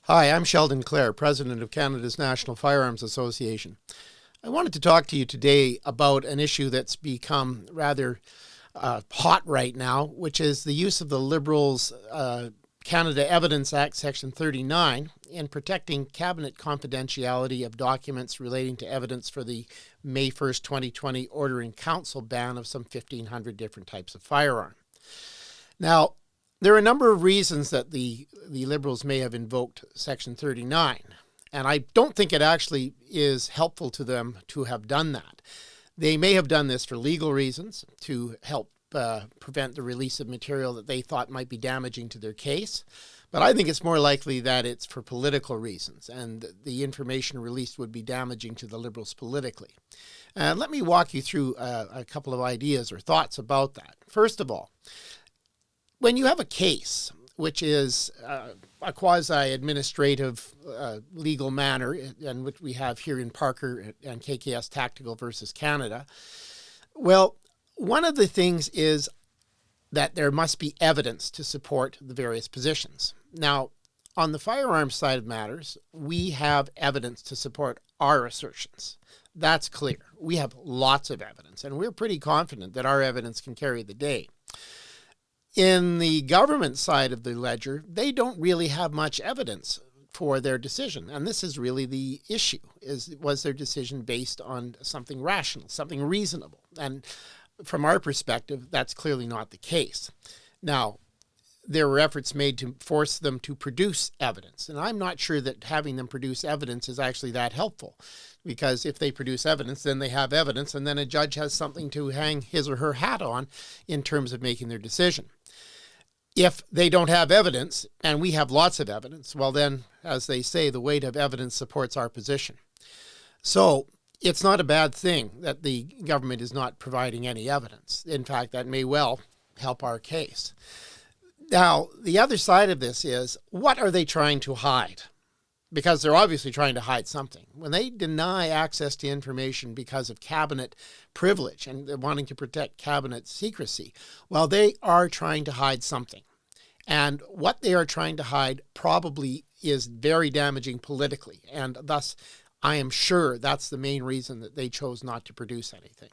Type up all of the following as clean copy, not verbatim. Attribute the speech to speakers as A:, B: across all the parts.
A: Hi, I'm Sheldon Clare, President of Canada's National Firearms Association. I wanted to talk to you today about an issue that's become rather hot right now, which is the use of the Liberals' Canada Evidence Act, Section 39, in protecting cabinet confidentiality of documents relating to evidence for the May 1st, 2020 Order in Council ban of some 1,500 different types of firearm. Now, there are a number of reasons that the Liberals may have invoked Section 39, and I don't think it actually is helpful to them to have done that. They may have done this for legal reasons, to help prevent the release of material that they thought might be damaging to their case, but I think it's more likely that it's for political reasons, and the information released would be damaging to the Liberals politically. Let me walk you through a couple of ideas or thoughts about that. First of all, when you have a case, which is a quasi-administrative legal manner, and which we have here in Parker and KKS Tactical versus Canada, well, one of the things is that there must be evidence to support the various positions. Now, on the firearms side of matters, we have evidence to support our assertions. That's clear. We have lots of evidence, and we're pretty confident that our evidence can carry the day. In the government side of the ledger, they don't really have much evidence for their decision. And this is really the issue, was their decision based on something rational, something reasonable? And from our perspective, that's clearly not the case. Now, there were efforts made to force them to produce evidence. And I'm not sure that having them produce evidence is actually that helpful. Because if they produce evidence, then they have evidence, and then a judge has something to hang his or her hat on in terms of making their decision. If they don't have evidence, and we have lots of evidence, well then, as they say, the weight of evidence supports our position. So it's not a bad thing that the government is not providing any evidence. In fact, that may well help our case. Now, the other side of this is, what are they trying to hide? Because they're obviously trying to hide something. When they deny access to information because of cabinet privilege and they're wanting to protect cabinet secrecy, well, they are trying to hide something. And what they are trying to hide probably is very damaging politically. And thus, I am sure that's the main reason that they chose not to produce anything.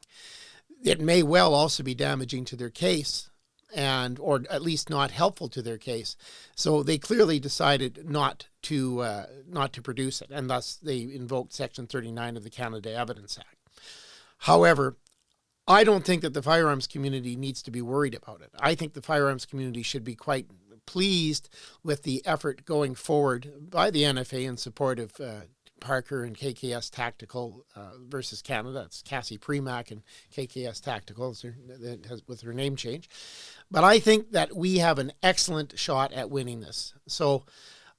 A: It may well also be damaging to their case, or at least not helpful to their case. So they clearly decided not to produce it, and thus they invoked Section 39 of the Canada Evidence Act. However, I don't think that the firearms community needs to be worried about it. I think the firearms community should be quite pleased with the effort going forward by the NFA in support of Parker and KKS Tactical versus Canada. It's Cassie Premack and KKS Tactical with her name change. But I think that we have an excellent shot at winning this. So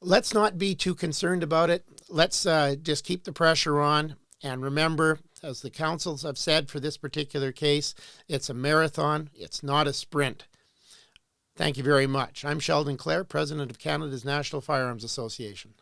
A: let's not be too concerned about it. Let's just keep the pressure on. And remember, as the councils have said for this particular case, it's a marathon. It's not a sprint. Thank you very much. I'm Sheldon Clare, President of Canada's National Firearms Association.